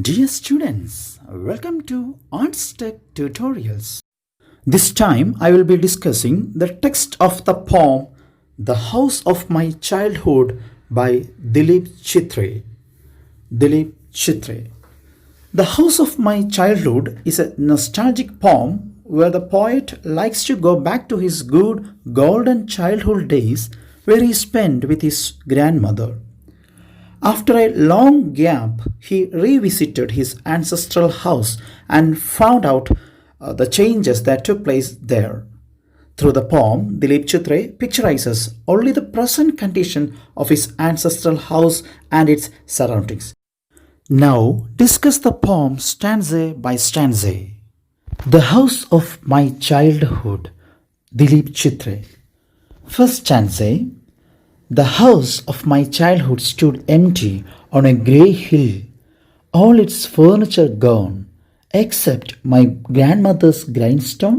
Dear students, welcome to Arts Tech Tutorials. This time I will be discussing the text of the poem The House of My Childhood by Dilip Chitre. Dilip Chitre. The House of My Childhood is a nostalgic poem where the poet likes to go back to his good golden childhood days where he spent with his grandmother. After a long gap, he revisited his ancestral house and found out the changes that took place there. Through the poem, Dilip Chitre picturizes only the present condition of his ancestral house and its surroundings. Now, discuss the poem stanza by stanza. The House of My Childhood, Dilip Chitre. First stanza. The house of my childhood stood empty on a grey hill, all its furniture gone, except my grandmother's grindstone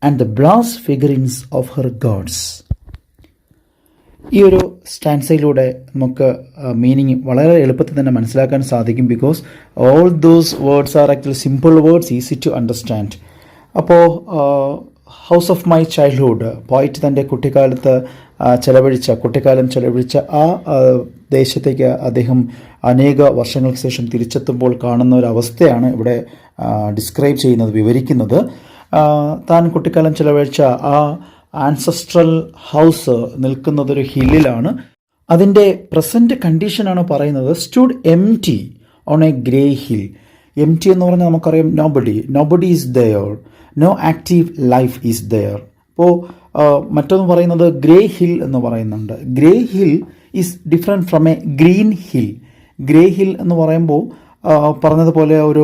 and the brass figurines of her gods. ഈ ഒരു സ്റ്റാൻസയിലൂടെ നമുക്ക് meaning വളരെ എളുപ്പത്തിൽ തന്നെ മനസ്സിലാക്കാൻ സാധിക്കും. Because all those words are actually simple words, easy to understand. അപ്പോൾ house of my childhood, poet തൻ്റെ കുട്ടിക്കാലം ചെലവഴിച്ച ആ ദേശത്തേക്ക് അദ്ദേഹം അനേക വർഷങ്ങൾക്ക് ശേഷം തിരിച്ചെത്തുമ്പോൾ കാണുന്ന ഒരു അവസ്ഥയാണ് ഇവിടെ ഡിസ്ക്രൈബ് ചെയ്യുന്നത്, വിവരിക്കുന്നത്. താൻ കുട്ടിക്കാലം ചെലവഴിച്ച ആ ആൻസസ്ട്രൽ ഹൗസ് നിൽക്കുന്നത് ഒരു ഹില്ലിലാണ്. അതിൻ്റെ പ്രസൻറ്റ് കണ്ടീഷനാണ് പറയുന്നത്. Stood empty on a grey hill. Empty എന്ന് പറഞ്ഞാൽ നമുക്കറിയാം nobody is there, no active life is there. അപ്പോൾ മറ്റൊന്ന് പറയുന്നത് ഗ്രേ ഹിൽ എന്ന് പറയുന്നുണ്ട്. Grey hill is different from a green hill. Grey hill എന്ന് പറയുമ്പോൾ പറഞ്ഞതുപോലെ ഒരു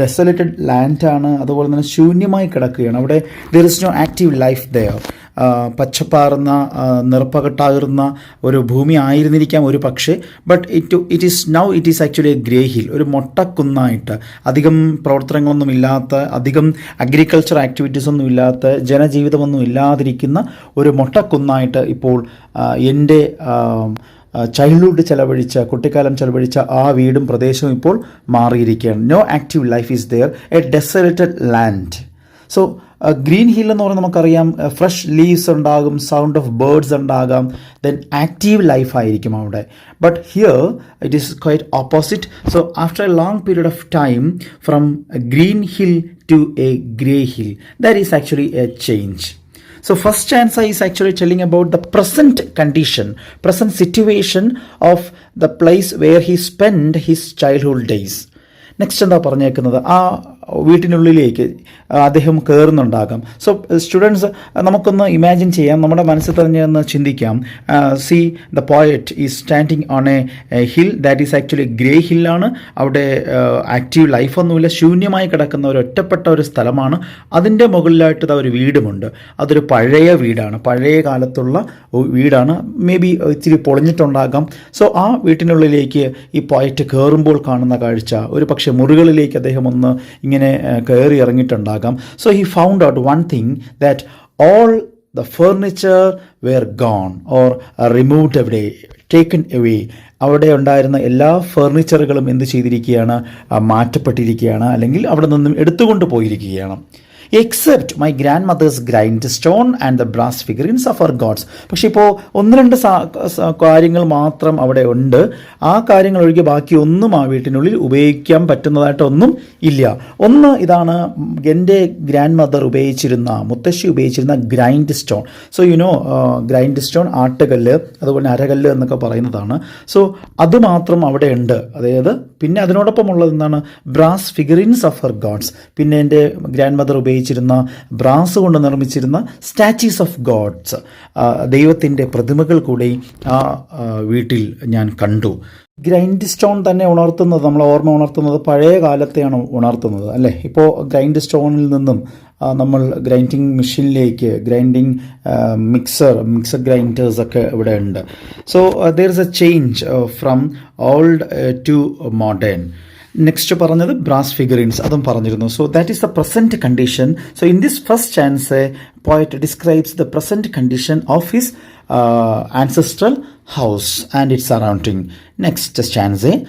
ഡെസലേറ്റഡ് ലാൻഡാണ്, അതുപോലെ തന്നെ ശൂന്യമായി കിടക്കുകയാണ്. അവിടെ there is no active life there. പച്ചപ്പാറുന്ന നിറപ്പകട്ടാകുന്ന ഒരു ഭൂമി ആയിരുന്നിരിക്കാം ഒരു പക്ഷേ, but it is actually a grey hill. ഒരു മൊട്ടക്കുന്നായിട്ട്, അധികം പ്രവർത്തനങ്ങളൊന്നും ഇല്ലാത്ത, അധികം അഗ്രികൾച്ചർ ആക്ടിവിറ്റീസ് ഒന്നും ഇല്ലാത്ത, ജനജീവിതമൊന്നും ഇല്ലാതിരിക്കുന്ന ഒരു മൊട്ടക്കുന്നായിട്ട് ഇപ്പോൾ എൻ്റെ കുട്ടിക്കാലം ചെലവഴിച്ച ആ വീടും പ്രദേശവും ഇപ്പോൾ മാറിയിരിക്കുകയാണ്. No active life is there, a desolated land. So green hill എന്ന് പറഞ്ഞാൽ നമുക്കറിയാം ഫ്രഷ് ലീവ്സ് ഉണ്ടാകും, സൗണ്ട് ഓഫ് ബേർഡ്സ് ഉണ്ടാകാം, ദെൻ ആക്റ്റീവ് ലൈഫ് ആയിരിക്കും അവിടെ. But here it is quite opposite. So after a long period of time from green hill to a grey hill, that is actually a change. So first stanza is actually telling about the present condition, present situation of the place where he spent his childhood days. Next എന്താ പറഞ്ഞേക്കുന്നത്, ആ വീട്ടിനുള്ളിലേക്ക് അദ്ദേഹം കയറുന്നുണ്ടാകാം. So students നമുക്കൊന്ന് imagine ചെയ്യാം, നമ്മുടെ മനസ്സിൽ തന്നെ ഒന്ന് ചിന്തിക്കാം. See the poet is standing on a hill that is actually grey ഹില്ലാണ്. അവിടെ ആക്റ്റീവ് ലൈഫൊന്നുമില്ല, ശൂന്യമായി കിടക്കുന്ന ഒരു ഒറ്റപ്പെട്ട ഒരു സ്ഥലമാണ്. അതിൻ്റെ മുകളിലായിട്ട് ഒരു വീടുമുണ്ട്. അതൊരു പഴയ വീടാണ്, പഴയ കാലത്തുള്ള വീടാണ്. മേ ബി ഇച്ചിരി പൊളിഞ്ഞിട്ടുണ്ടാകാം. സോ ആ വീട്ടിനുള്ളിലേക്ക് ഈ പോയറ്റ് കയറുമ്പോൾ കാണുന്ന കാഴ്ച, ഒരു പക്ഷേ മുറികളിലേക്ക് അദ്ദേഹം ഒന്ന് ഇങ്ങനെ കയറി ഇറങ്ങിയിട്ടുണ്ടാകാം. So he found out one thing, that all the furniture were gone or removed away, taken away. അവിടെ ഉണ്ടായിരുന്ന എല്ലാ ഫർണിച്ചറുകളും എന്ത് ചെയ്തിരിക്കുകയാണ്, മാറ്റപ്പെട്ടിരിക്കുകയാണ്, അല്ലെങ്കിൽ അവിടെ നിന്നും എടുത്തുകൊണ്ട് പോയിരിക്കുകയാണ്. Except my grandmother's grind stone and the brass figurines of our gods. പക്ഷേ ഇപ്പോൾ ഒന്ന് രണ്ട് കാര്യങ്ങൾ മാത്രം അവിടെ ഉണ്ട്. ആ കാര്യങ്ങൾ ഒഴികെ ബാക്കി ഒന്നും ആ വീട്ടിനുള്ളിൽ ഉപയോഗിക്കാൻ പറ്റുന്നതായിട്ടൊന്നും ഇല്ല. ഒന്ന് ഇതാണ്, എൻ്റെ ഗ്രാൻഡ് മദർ മുത്തശ്ശി ഉപയോഗിച്ചിരുന്ന grind stone. So grind stone, ആട്ടുകല്ല്, അതുപോലെ അരകല്ല് എന്നൊക്കെ പറയുന്നതാണ്. സോ അത് മാത്രം അവിടെ ഉണ്ട്. അതായത് പിന്നെ അതിനോടൊപ്പം ഉള്ളത് എന്താണ്, brass figurines of her God's. പിന്നെ എൻ്റെ ഗ്രാൻഡ് മദർ ഉപയോഗിച്ചിരുന്ന ബ്രാസ് കൊണ്ട് നിർമ്മിച്ചിരുന്ന സ്റ്റാച്യൂസ് ഓഫ് ഗോഡ്സ്, ദൈവത്തിൻ്റെ പ്രതിമകൾ കൂടി ആ വീട്ടിൽ ഞാൻ കണ്ടു. ഗ്രൈൻഡ് സ്റ്റോൺ തന്നെ ഉണർത്തുന്നത്, നമ്മളെ ഓർമ്മ ഉണർത്തുന്നത് പഴയ കാലത്തെയാണ് ഉണർത്തുന്നത്, അല്ലേ? ഇപ്പോൾ ഗ്രൈൻഡ് സ്റ്റോണിൽ നിന്നും നമ്മൾ ഗ്രൈൻഡിങ് മെഷീനിലേക്ക്, മിക്സർ ഗ്രൈൻഡേഴ്സ് ഒക്കെ ഇവിടെ ഉണ്ട്. So there is a change from old to modern. Next പറഞ്ഞത് ബ്രാസ് ഫിഗറിൻസ്, അതും പറഞ്ഞിരുന്നു. So that is the present condition. So in this first stanza poet describes the present condition of his ancestral house and its surrounding. Next stanza.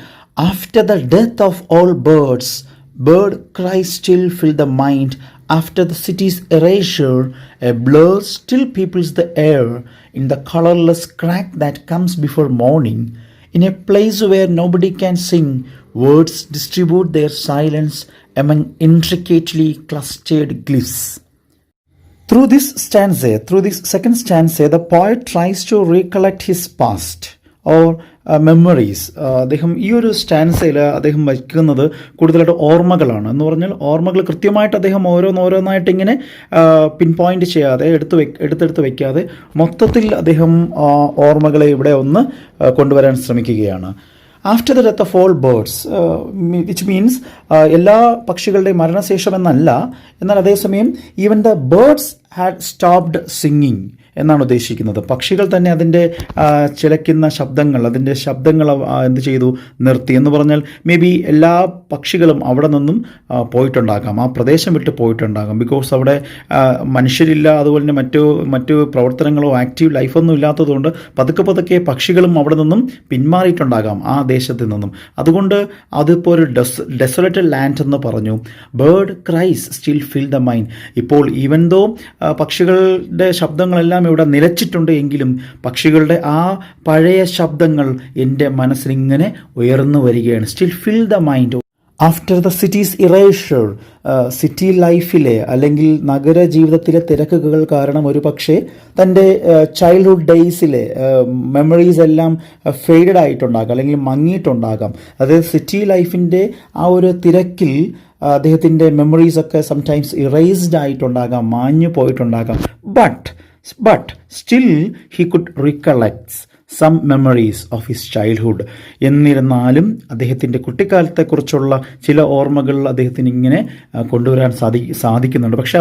After the death of all birds, bird cries still fill the mind. After the city's erasure, a blur still peoples the air in the colorless crack that comes before morning. In a place where nobody can sing, words distribute their silence among intricately clustered glyphs. Through this second stanza, the poet tries to recollect his past or memories. അദ്ദേഹം ഈ ഒരു സ്റ്റാൻസയിൽ അദ്ദേഹം വയ്ക്കുന്നത് കൂടുതലായിട്ട് ഓർമ്മകളാണ്. എന്ന് പറഞ്ഞാൽ ഓർമ്മകൾ കൃത്യമായിട്ട് അദ്ദേഹം ഓരോന്നായിട്ട് ഇങ്ങനെ പിൻ പോയിന്റ് ചെയ്യാതെ എടുത്തെടുത്ത് വയ്ക്കാതെ മൊത്തത്തിൽ അദ്ദേഹം ഓർമ്മകളെ ഇവിടെ ഒന്ന് കൊണ്ടുവരാൻ ശ്രമിക്കുകയാണ്. After the death of all birds, which means എല്ലാ പക്ഷികളുടെയും മരണശേഷം എന്നല്ല, എന്നാൽ അതേസമയം even the birds had stopped singing എന്നാണ് ഉദ്ദേശിക്കുന്നത്. പക്ഷികൾ തന്നെ അതിൻ്റെ ചിലയ്ക്കുന്ന അതിൻ്റെ ശബ്ദങ്ങൾ എന്ത് ചെയ്തു, നിർത്തി. എന്ന് പറഞ്ഞാൽ മേ ബി എല്ലാ പക്ഷികളും അവിടെ നിന്നും പോയിട്ടുണ്ടാകാം, ആ പ്രദേശം വിട്ട് പോയിട്ടുണ്ടാകാം. ബിക്കോസ് അവിടെ മനുഷ്യരില്ല, അതുപോലെ തന്നെ മറ്റു പ്രവർത്തനങ്ങളോ ആക്റ്റീവ് ലൈഫൊന്നും ഇല്ലാത്തതുകൊണ്ട് പതുക്കെ പക്ഷികളും അവിടെ നിന്നും പിന്മാറിയിട്ടുണ്ടാകാം ആ ദേശത്ത് നിന്നും. അതുകൊണ്ട് അതിപ്പോൾ ഒരു ഡെസോലേറ്റഡ് ലാൻഡ് എന്ന് പറഞ്ഞു. Bird cries still fill the mind. ഇപ്പോൾ ഈവൻ ദോ പക്ഷികളുടെ ശബ്ദങ്ങളെല്ലാം ഇവിടെ നിലച്ചിട്ടുണ്ട് എങ്കിലും പക്ഷികളുടെ ആ പഴയ ശബ്ദങ്ങൾ എൻ്റെ മനസ്സിലിങ്ങനെ ഉയർന്നു വരികയാണ്. Still fill the mind. After the cities erasure, city ലൈഫിലെ അല്ലെങ്കിൽ നഗര ജീവിതത്തിലെ തിരക്കുകൾ കാരണം ഒരു പക്ഷേ തൻ്റെ ചൈൽഡ്ഹുഡ് ഡേയ്സിലെ മെമ്മറീസ് എല്ലാം ഫെയ്ഡഡ് ആയിട്ടുണ്ടാകാം അല്ലെങ്കിൽ മങ്ങിയിട്ടുണ്ടാകാം. അതായത് സിറ്റി ലൈഫിൻ്റെ ആ ഒരു തിരക്കിൽ അദ്ദേഹത്തിൻ്റെ മെമ്മറീസൊക്കെ സംടൈംസ് ഇറേസ്ഡ് ആയിട്ടുണ്ടാകാം, മാഞ്ഞു പോയിട്ടുണ്ടാകാം. But still he could recollect some memories of his childhood. എന്നിരുന്നാലും അദ്ദേഹത്തിൻ്റെ കുട്ടിക്കാലത്തെക്കുറിച്ചുള്ള ചില ഓർമ്മകൾ അദ്ദേഹത്തിന് ഇങ്ങനെ കൊണ്ടുവരാൻ സാധിക്കുന്നുണ്ട്. പക്ഷെ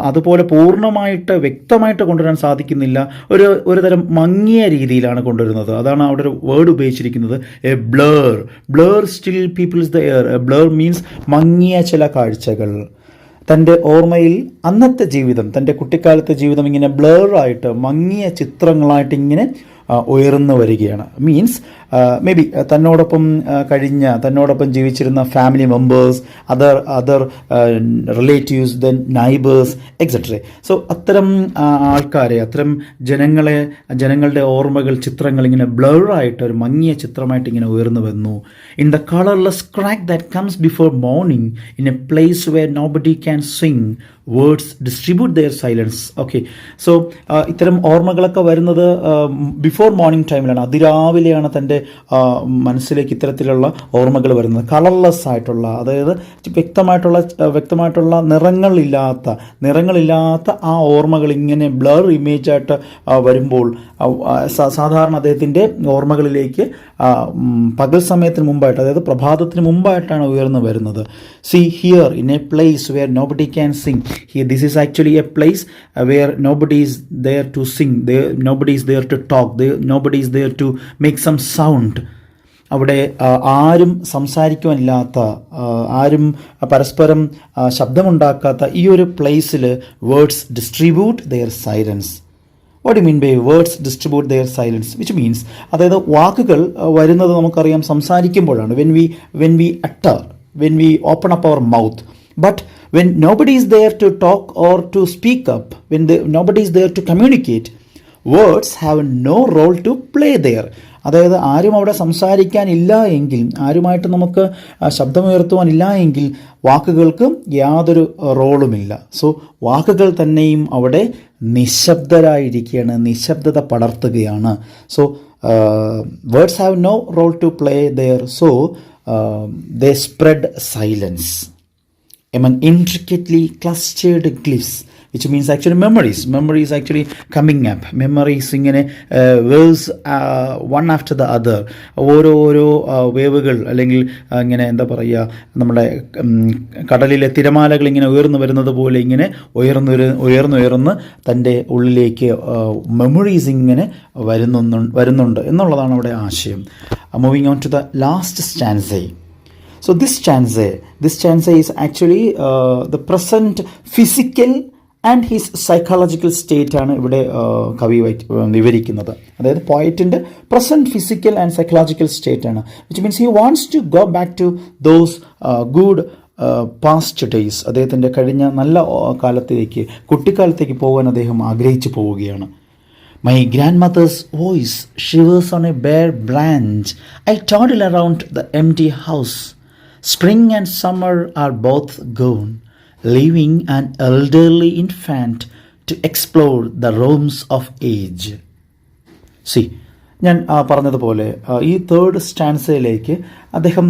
അതുപോലെ പൂർണ്ണമായിട്ട് വ്യക്തമായിട്ട് കൊണ്ടുവരാൻ സാധിക്കുന്നില്ല. ഒരു തരം മങ്ങിയ രീതിയിലാണ് കൊണ്ടുവരുന്നത്. അതാണ് അവിടെ ഒരു വേർഡ് ഉപയോഗിച്ചിരിക്കുന്നത്, a blur still peoples the air. A blur means മങ്ങിയ ചില കാഴ്ചകൾ. തൻ്റെ ഓർമ്മയിൽ അന്നത്തെ ജീവിതം, തൻ്റെ കുട്ടിക്കാലത്തെ ജീവിതം ഇങ്ങനെ ബ്ലറായിട്ട് മങ്ങിയ ചിത്രങ്ങളായിട്ട് ഇങ്ങനെ ഉയർന്നു വരികയാണ്. മീൻസ് മേ ബി തന്നോടൊപ്പം ജീവിച്ചിരുന്ന family members, other relatives, then neighbours etcetera. So അത്തരം ആൾക്കാരെ, അത്തരം ജനങ്ങളുടെ ഓർമ്മകൾ, ചിത്രങ്ങൾ ഇങ്ങനെ ബ്ലറായിട്ട് ഒരു മങ്ങിയ ചിത്രമായിട്ട് ഇങ്ങനെ ഉയർന്നു വന്നു. In the colourless crack that comes before morning, in a place where nobody can sing, words distribute their silence. Okay, so ഇത്തരം ഓർമ്മകളൊക്കെ വരുന്നത് ബിഫോർ മോർണിംഗ് ടൈമിലാണ്, അതിരാവിലെയാണ് തൻ്റെ മനസ്സിലേക്ക് ഇത്തരത്തിലുള്ള ഓർമ്മകൾ വരുന്നത്. കളർലെസ് ആയിട്ടുള്ള, അതായത് വ്യക്തമായിട്ടുള്ള നിറങ്ങളില്ലാത്ത ആ ഓർമ്മകൾ ഇങ്ങനെ ബ്ലർ ഇമേജായിട്ട് വരുമ്പോൾ സാധാരണ അദ്ദേഹത്തിൻ്റെ ഓർമ്മകളിലേക്ക് പകൽ സമയത്തിന് മുമ്പായിട്ട്, അതായത് പ്രഭാതത്തിന് മുമ്പായിട്ടാണ് ഉയർന്നു വരുന്നത്. C here in a place where nobody can Singh. This is actually a place where nobody is there to sing, nobody is there to talk, nobody is there to make some sound. അവിടെ ആരും സംസാരിക്കുവാനില്ലാത്ത, ആരും പരസ്പരം ശബ്ദമുണ്ടാക്കാത്ത ഈ ഒരു പ്ലേസിൽ words distribute their silence. What you mean by words distribute their silence? Which means, അതായത് വാക്കുകൾ വരുന്നത് നമുക്കറിയാം സംസാരിക്കുമ്പോഴാണ്. when we open up our mouth. But when nobody is there to talk or to speak up, when nobody is there to communicate, words have no role to play there. അതായത് ആരും അവിടെ സംസാരിക്കാനില്ല എങ്കിൽ, ആരുമായിട്ട് നമുക്ക് ശബ്ദമുയർത്തുവാനില്ല എങ്കിൽ വാക്കുകൾക്ക് യാതൊരു റോളുമില്ല. സോ വാക്കുകൾ തന്നെയും അവിടെ നിശബ്ദരായിരിക്കുകയാണ്, നിശബ്ദത പടർത്തുകയാണ്. So words have no role to play there. So they spread silence among intricately clustered glyphs, which means actually memories actually coming up. Memories ഇങ്ങനെ waves one after the other, ഓരോ വേവുകൾ, അല്ലെങ്കിൽ ഇങ്ങനെ എന്താ പറയുക, നമ്മുടെ കടലിലെ തിരമാലകൾ ഇങ്ങനെ ഉയർന്നു വരുന്നത് പോലെ ഇങ്ങനെ ഉയർന്ന് തൻ്റെ ഉള്ളിലേക്ക് മെമ്മറീസ് ഇങ്ങനെ വരുന്നുണ്ട് എന്നുള്ളതാണ് അവിടെ ആശയം. Moving on to the last stanza. So this stanza is actually the present physical and his psychological state ആണ് ഇവിടെ കവി വിവരിക്കുന്നത്. അതായത് പോയറ്റിൻ്റെ present physical and psychological state ആണ്. Which means he wants to go back to those good past days. അദ്ദേഹത്തിൻ്റെ കഴിഞ്ഞ നല്ല കാലത്തേക്ക്, കുട്ടിക്കാലത്തേക്ക് പോകാൻ അദ്ദേഹം ആഗ്രഹിച്ചു പോവുകയാണ്. My grandmother's voice shivers on a bare branch. I toddle around the empty house. Spring and summer are both gone, leaving an elderly infant to explore the realms of age. See, ഞാൻ പറഞ്ഞതുപോലെ ഈ third സ്റ്റാൻസയിലേക്ക് അദ്ദേഹം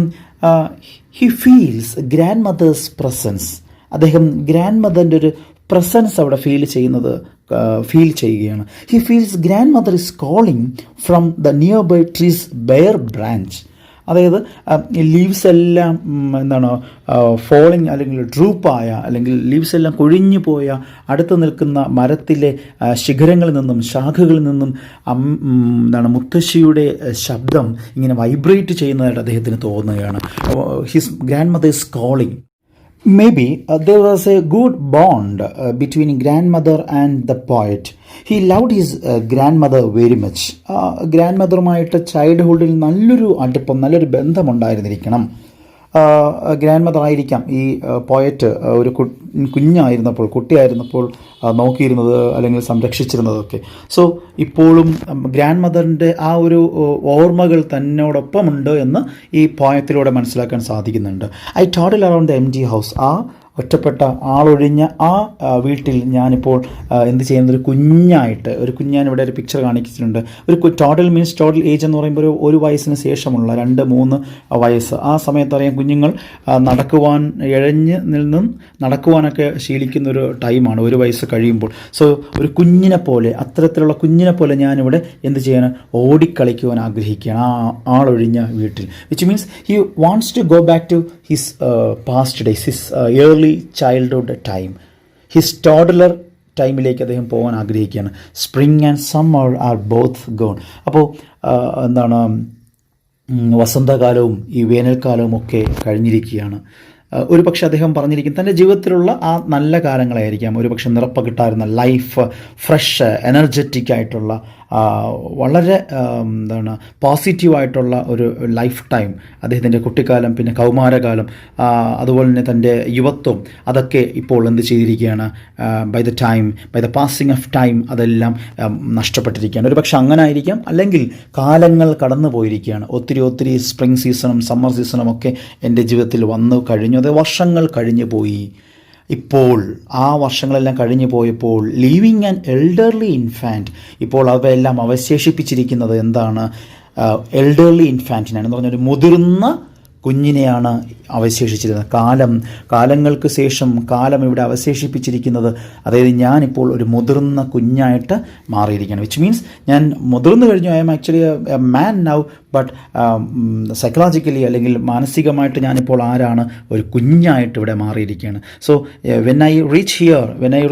he feels grandmother's presence. അദ്ദേഹം ഗ്രാൻഡ് മദറിൻ്റെ ഒരു presence അവിടെ ഫീൽ ചെയ്യുകയാണ്. He feels grandmother is calling from the nearby trees bare branch. അതായത് ലീവ്സ് എല്ലാം ഫോളിങ് അല്ലെങ്കിൽ ഡ്രൂപ്പായ അല്ലെങ്കിൽ ലീവ്സ് എല്ലാം കൊഴിഞ്ഞു പോയ അടുത്ത് നിൽക്കുന്ന മരത്തിലെ ശിഖരങ്ങളിൽ നിന്നും ശാഖകളിൽ നിന്നും മുത്തശ്ശിയുടെ ശബ്ദം ഇങ്ങനെ വൈബ്രേറ്റ് ചെയ്യുന്നതായിട്ട് അദ്ദേഹത്തിന് തോന്നുകയാണ്. His grand mother is calling. Maybe there was a good bond between grandmother and the poet. He loved his grandmother very much. Grand ചൈൽഡ്ഹുഡിൽ നല്ലൊരു അടുപ്പം, നല്ലൊരു ബന്ധമുണ്ടായിരുന്നിരിക്കണം. ഗ്രാൻഡ് മദർ ആയിരിക്കാം ഈ പോയറ്റ് ഒരു കുഞ്ഞായിരുന്നപ്പോൾ, കുട്ടിയായിരുന്നപ്പോൾ നോക്കിയിരുന്നത് അല്ലെങ്കിൽ സംരക്ഷിച്ചിരുന്നതൊക്കെ. സോ ഇപ്പോഴും ഗ്രാൻഡ് മദറിൻ്റെ ആ ഒരു ഓർമ്മകൾ തന്നോടൊപ്പമുണ്ട് എന്ന് ഈ പോയത്തിലൂടെ മനസ്സിലാക്കാൻ സാധിക്കുന്നുണ്ട്. I toddled around the empty house. ആ ഒറ്റപ്പെട്ട ആളൊഴിഞ്ഞ ആ വീട്ടിൽ ഞാനിപ്പോൾ എന്ത് ചെയ്യുന്നത്, ഒരു കുഞ്ഞാനിവിടെ ഒരു പിക്ചർ കാണിച്ചിട്ടുണ്ട്. ഒരു ടോട്ടൽ മീൻസ് ടോട്ടൽ ഏജ് എന്ന് പറയുമ്പോൾ ഒരു വയസ്സിന് ശേഷമുള്ള 2-3 വയസ്സ്. ആ സമയത്ത് അറിയാം കുഞ്ഞുങ്ങൾ ഇഴഞ്ഞ് നിന്നും നടക്കുവാനൊക്കെ ശീലിക്കുന്ന ഒരു ടൈമാണ് 1 വയസ്സ് കഴിയുമ്പോൾ. സോ ഒരു കുഞ്ഞിനെ പോലെ, അത്തരത്തിലുള്ള കുഞ്ഞിനെ പോലെ ഞാനിവിടെ എന്ത് ചെയ്യാൻ, ഓടിക്കളിക്കുവാൻ ആഗ്രഹിക്കുകയാണ് ആ ആളൊഴിഞ്ഞ വീട്ടിൽ. Which means he wants to go back to his past days, his early childhood time. His toddler ടൈമിലേക്ക് അദ്ദേഹം പോകാൻ ആഗ്രഹിക്കുകയാണ്. Spring and summer are both gone. അപ്പോൾ വസന്തകാലവും ഈ വേനൽക്കാലവും ഒക്കെ കഴിഞ്ഞിരിക്കുകയാണ്. ഒരു പക്ഷേ അദ്ദേഹം പറഞ്ഞിരിക്കും തൻ്റെ ജീവിതത്തിലുള്ള ആ നല്ല കാലങ്ങളായിരിക്കാം, ഒരു പക്ഷേ നിറപ്പകിട്ടായിരുന്ന ലൈഫ്, ഫ്രഷ് എനർജറ്റിക് ആയിട്ടുള്ള വളരെ പോസിറ്റീവായിട്ടുള്ള ഒരു ലൈഫ് ടൈം അദ്ദേഹത്തിൻ്റെ കുട്ടിക്കാലം, പിന്നെ കൗമാരകാലം, അതുപോലെ തന്നെ തൻ്റെ യുവത്വം, അതൊക്കെ ഇപ്പോൾ എന്ത് ചെയ്തിരിക്കുകയാണ്, by the passing of time അതെല്ലാം നഷ്ടപ്പെട്ടിരിക്കുകയാണ്. ഒരു പക്ഷെ അങ്ങനെ ആയിരിക്കാം, അല്ലെങ്കിൽ കാലങ്ങൾ കടന്നു പോയിരിക്കുകയാണ്. ഒത്തിരി സ്പ്രിംഗ് സീസണും സമ്മർ സീസണും ഒക്കെ എൻ്റെ ജീവിതത്തിൽ വന്നു കഴിഞ്ഞു. അത് വർഷങ്ങൾ കഴിഞ്ഞു പോയി. ഇപ്പോൾ ആ വർഷങ്ങളെല്ലാം കഴിഞ്ഞു പോയപ്പോൾ ലീവിങ് ആൻ എൽഡർലി ഇൻഫാൻറ്റ്, ഇപ്പോൾ അവയെല്ലാം അവശേഷിപ്പിച്ചിരിക്കുന്നത് എന്താണ്, എൽഡർലി ഇൻഫാൻറ്റിനാണ് എന്ന് പറഞ്ഞൊരു മുതിർന്ന കുഞ്ഞിനെയാണ് അവശേഷിച്ചിരുന്നത്. കാലങ്ങൾക്ക് ശേഷം കാലം ഇവിടെ അവശേഷിപ്പിച്ചിരിക്കുന്നത്, അതായത് ഞാനിപ്പോൾ ഒരു മുതിർന്ന കുഞ്ഞായിട്ട് മാറിയിരിക്കുകയാണ്. വിച്ച് മീൻസ് ഞാൻ മുതിർന്നു കഴിഞ്ഞു. I'm actually a man now, but psychologically അല്ലെങ്കിൽ മാനസികമായിട്ട് ഞാനിപ്പോൾ ആരാണ്, ഒരു കുഞ്ഞായിട്ട് ഇവിടെ മാറിയിരിക്കുകയാണ്. So when I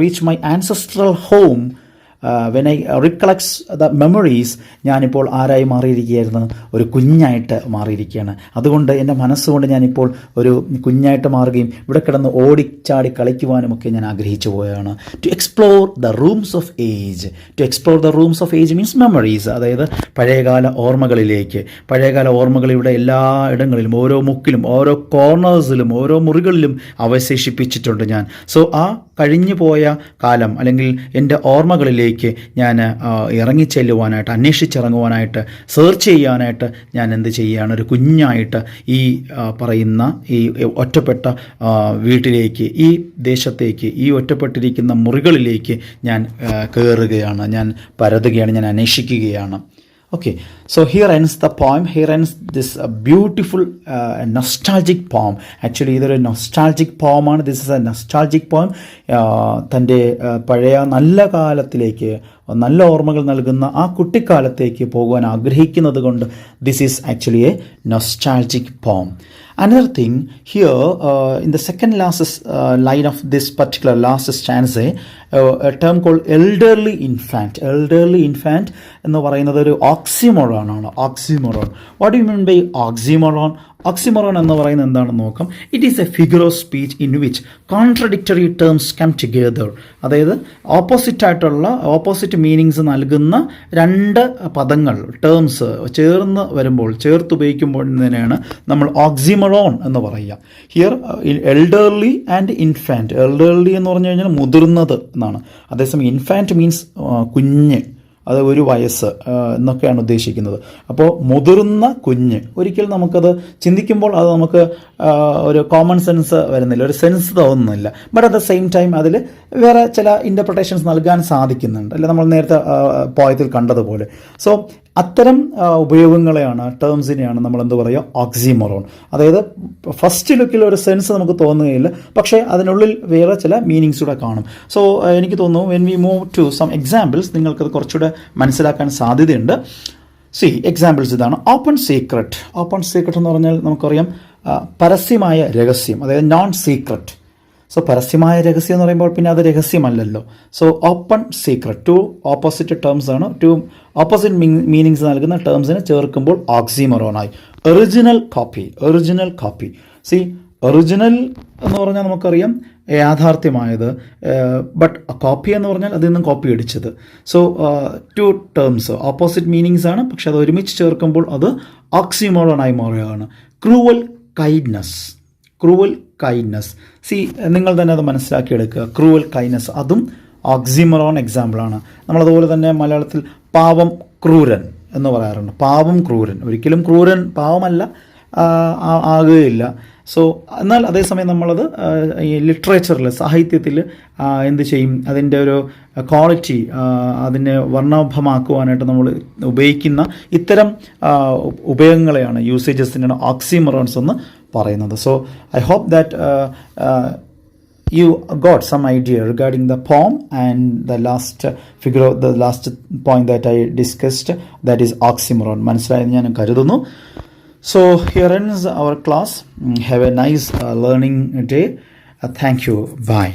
reach my ancestral home, when I recollects the memories, ഞാനിപ്പോൾ ആരായി മാറിയിരിക്കുകയായിരുന്നു, ഒരു കുഞ്ഞായിട്ട് മാറിയിരിക്കുകയാണ്. അതുകൊണ്ട് എൻ്റെ മനസ്സുകൊണ്ട് ഞാനിപ്പോൾ ഒരു കുഞ്ഞായിട്ട് മാറുകയും ഇവിടെ കിടന്ന് ഓടിച്ചാടി കളിക്കുവാനുമൊക്കെ ഞാൻ ആഗ്രഹിച്ചു പോവുകയാണ്. To explore the rooms of age means memories, അതായത് പഴയകാല ഓർമ്മകൾ ഇവിടെ എല്ലാ ഇടങ്ങളിലും, ഓരോ മുക്കിലും, ഓരോ കോർണേഴ്സിലും, ഓരോ മുറികളിലും അവശേഷിപ്പിച്ചിട്ടുണ്ട് ഞാൻ. സോ ആ കഴിഞ്ഞു പോയ കാലം അല്ലെങ്കിൽ എൻ്റെ ഓർമ്മകളിലേക്ക് ഞാൻ ഇറങ്ങിച്ചെല്ലുവാനായിട്ട്, അന്വേഷിച്ചിറങ്ങുവാനായിട്ട്, സെർച്ച് ചെയ്യാനായിട്ട് ഞാൻ എന്ത് ചെയ്യുകയാണ്, ഒരു കുഞ്ഞായിട്ട് ഈ പറയുന്ന ഈ ഒറ്റപ്പെട്ട വീട്ടിലേക്ക്, ഈ ദേശത്തേക്ക്, ഈ ഒറ്റപ്പെട്ടിരിക്കുന്ന മുറികളിലേക്ക് ഞാൻ കയറുകയാണ്, ഞാൻ പരതുകയാണ്, ഞാൻ അന്വേഷിക്കുകയാണ്. Okay, so here ends the poem. Here ends this beautiful nostalgic poem. Actually, ഇതൊരു nostalgic poem ആണ്. This is a nostalgic poem. തൻ്റെ പഴയ നല്ല കാലത്തിലേക്ക്, നല്ല ഓർമ്മകൾ നൽകുന്ന ആ കുട്ടിക്കാലത്തേക്ക് പോകുവാൻ ആഗ്രഹിക്കുന്നത് കൊണ്ട് this is actually a nostalgic poem. Another thing here, in the second last line of this particular last stanza, a term called elderly infant എന്ന് പറയുന്നത് ഒരു oxymoron ആണ്. What do you mean by oxymoron? Oxymoron എന്ന് പറയുന്നത് എന്താണെന്ന് നോക്കാം. It is a figure of speech in which contradictory terms come together. അതായത് opposite meanings നൽകുന്ന രണ്ട് പദങ്ങൾ, ടേംസ് ചേർന്ന് വരുമ്പോൾ, ചേർത്തുപയോഗിക്കുമ്പോഴതിനെയാണ് നമ്മൾ ഓക്സിമോറോൺ എന്ന് പറയുക. Here elderly and infant. Elderly എന്ന് പറഞ്ഞു കഴിഞ്ഞാൽ മുതിർന്നത് എന്നാണ്. അതേസമയം ഇൻഫാൻറ്റ് മീൻസ് കുഞ്ഞ്, അത് 1 വയസ്സ് എന്നൊക്കെയാണ് ഉദ്ദേശിക്കുന്നത്. അപ്പോൾ മുതിർന്ന കുഞ്ഞ്, ഒരിക്കലും നമുക്കത് ചിന്തിക്കുമ്പോൾ അത് നമുക്ക് ഒരു കോമൺ സെൻസ് വരുന്നില്ല, ഒരു സെൻസ് തോന്നുന്നില്ല. But at the same time അതിൽ വേറെ ചില ഇൻ്റർപ്രിട്ടേഷൻസ് നൽകാൻ സാധിക്കുന്നുണ്ട്, അല്ലെ നമ്മൾ നേരത്തെ പോയത്തിൽ കണ്ടതുപോലെ. സോ അത്തരം ഉപയോഗങ്ങളെയാണ്, ടേംസിനെയാണ് നമ്മൾ എന്ത് പറയുക, ഓക്സിമോറോൺ. അതായത് ഫസ്റ്റ് ലുക്കിൽ ഒരു സെൻസ് നമുക്ക് തോന്നുകയില്ല, പക്ഷേ അതിനുള്ളിൽ വേറെ ചില മീനിങ്സ് കൂടെ കാണും. സോ എനിക്ക് തോന്നുന്നു when we move to some examples നിങ്ങൾക്കത് കുറച്ചുകൂടെ മനസ്സിലാക്കാൻ സാധ്യതയുണ്ട്. എക്സാമ്പിൾസ് ഇതാണ്. Open secret. ഓപ്പൺ സീക്രട്ട് എന്ന് പറഞ്ഞാൽ നമുക്കറിയാം പരസ്യമായ രഹസ്യം, അതായത് നോൺ സീക്രട്ട്. സോ പരസ്യമായ രഹസ്യം എന്ന് പറയുമ്പോൾ പിന്നെ അത് രഹസ്യമല്ലല്ലോ. So open secret, 2 opposite terms ആണ്, 2 ഓപ്പോസിറ്റ് മീനിങ്സ് നൽകുന്ന ടേംസിനെ ചേർക്കുമ്പോൾ ഓക്സിമോറോണായി. Original copy. ഒറിജിനൽ എന്ന് പറഞ്ഞാൽ നമുക്കറിയാം യാഥാർത്ഥ്യമായത്, ബട്ട് കോപ്പി എന്ന് പറഞ്ഞാൽ അതിൽ നിന്നും കോപ്പി അടിച്ചത്. സോ 2 ടേംസ് ഓപ്പോസിറ്റ് മീനിങ്സ് ആണ്, പക്ഷെ അത് ഒരുമിച്ച് ചേർക്കുമ്പോൾ അത് ഓക്സിമോറോണായി മാറുകയാണ്. Cruel kindness. നിങ്ങൾ തന്നെ അത് മനസ്സിലാക്കിയെടുക്കുക. ക്രൂവൽ കൈൻഡ്നസ് അതും ഓക്സിമോറോൺ എക്സാമ്പിളാണ്. നമ്മളതുപോലെ തന്നെ മലയാളത്തിൽ പാവം ക്രൂരൻ എന്ന് പറയാറുണ്ട്. പാവം ക്രൂരൻ, ഒരിക്കലും ക്രൂരൻ പാവമല്ല, ആകുകയില്ല. സോ എന്നാൽ അതേസമയം നമ്മളത് ഈ ലിറ്ററേച്ചറിൽ, സാഹിത്യത്തിൽ എന്ത് ചെയ്യും, അതിൻ്റെ ഒരു ക്വാളിറ്റി അതിനെ വർണ്ണാഭമാക്കുവാനായിട്ട് നമ്മൾ ഉപയോഗിക്കുന്ന ഇത്തരം ഉപയോഗങ്ങളെയാണ്, യൂസേജസിനാണ് ഓക്സിമോറോൺസ് എന്ന് പറയുന്നത്. So I hope that you got some idea regarding the poem and the last point that I discussed, that is oxymoron. മനസ്സിലായെന്ന് ഞാൻ കരുതുന്നു. So here ends our class. Have a nice learning day. Thank you. Bye.